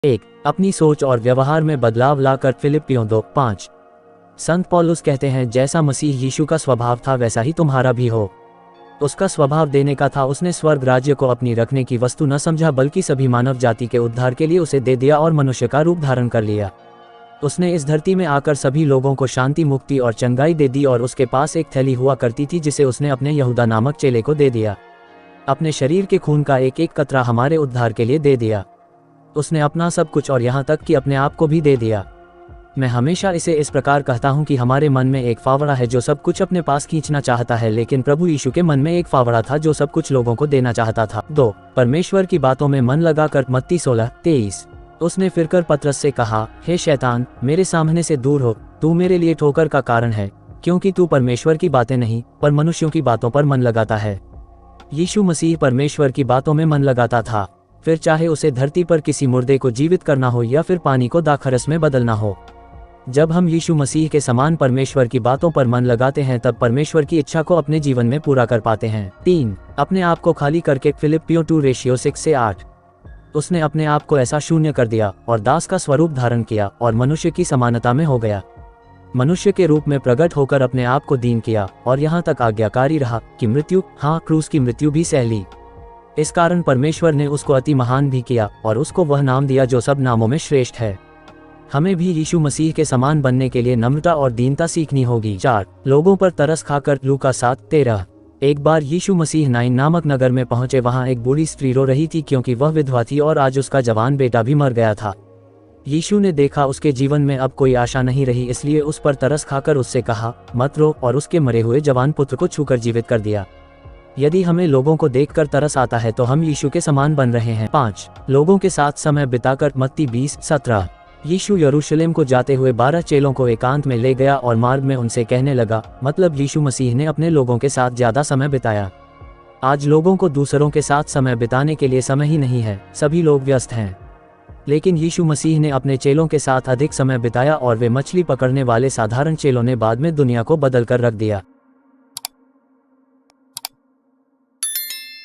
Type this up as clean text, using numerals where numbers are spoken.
1. अपनी सोच और व्यवहार में बदलाव लाकर। फिलिप्पियों 2:5। संत पौलुस कहते हैं, जैसा मसीह यीशु का स्वभाव था वैसा ही तुम्हारा भी हो। उसका स्वभाव देने का था। उसने स्वर्ग राज्य को अपनी रखने की वस्तु न समझा, बल्कि सभी मानव जाति के उद्धार के लिए उसे दे दिया और मनुष्य का रूप धारण कर लिया। उसने इस धरती में आकर सभी लोगों को शांति, मुक्ति और चंगाई दे दी। और उसके पास एक थैली हुआ करती थी जिसे उसने अपने यहूदा नामक चेले को दे दिया। अपने शरीर के खून का एक एक कतरा हमारे उद्धार के लिए दे दिया। उसने अपना सब कुछ और यहाँ तक कि अपने आप को भी दे दिया। मैं हमेशा इसे इस प्रकार कहता हूँ कि हमारे मन में एक फावड़ा है जो सब कुछ अपने पास खींचना चाहता है, लेकिन प्रभु यीशु के मन में एक फावड़ा था जो सब कुछ लोगों को देना चाहता था। 2. परमेश्वर की बातों में मन लगाकर। मत्ती 16:23। उसने फिरकर पतरस से कहा, हे शैतान, मेरे सामने से दूर हो, तू मेरे लिए ठोकर का कारण है, क्योंकि तू परमेश्वर की बातें नहीं पर मनुष्यों की बातों पर मन लगाता है। यीशु मसीह परमेश्वर की बातों में मन लगाता था, फिर चाहे उसे धरती पर किसी मुर्दे को जीवित करना हो या फिर पानी को दाखरस में बदलना हो। जब हम यीशु मसीह के समान परमेश्वर की बातों पर मन लगाते हैं तब परमेश्वर की इच्छा को अपने जीवन में पूरा कर पाते हैं। 3. अपने आप को खाली करके। फिलिप्पियों 2:6-8। उसने अपने आप को ऐसा शून्य कर दिया और दास का स्वरूप धारण किया और मनुष्य की समानता में हो गया। मनुष्य के रूप में प्रकट होकर अपने आप को दीन किया और यहाँ तक आज्ञाकारी रहा कि मृत्यु, हाँ क्रूस की मृत्यु भी सह ली। इस कारण परमेश्वर ने उसको अति महान भी किया और उसको वह नाम दिया जो सब नामों में श्रेष्ठ है। हमें भी यीशु मसीह के समान बनने के लिए नम्रता और दीनता सीखनी होगी। 4. लोगों पर तरस खाकर। लूका 7:13। एक बार यीशु मसीह नाइन नामक नगर में पहुंचे। वहां एक बूढ़ी स्त्री रो रही थी क्योंकि वह विधवा थी और आज उसका जवान बेटा भी मर गया था। यीशु ने देखा उसके जीवन में अब कोई आशा नहीं रही, इसलिए उस पर तरस खाकर उससे कहा, मत रो, और उसके मरे हुए जवान पुत्र को छूकर जीवित कर दिया। यदि हमें लोगों को देखकर तरस आता है तो हम यीशु के समान बन रहे हैं। 5. लोगों के साथ समय बिताकर। मत्ती 20:17। यीशु यरूशलेम को जाते हुए 12 चेलों को एकांत में ले गया और मार्ग में उनसे कहने लगा, मतलब यीशु मसीह ने अपने लोगों के साथ ज्यादा समय बिताया। आज लोगों को दूसरों के साथ समय बिताने के लिए समय ही नहीं है, सभी लोग व्यस्त हैं। लेकिन यीशु मसीह ने अपने चेलों के साथ अधिक समय बिताया और वे मछली पकड़ने वाले साधारण चेलों ने बाद में दुनिया को बदल कर रख दिया।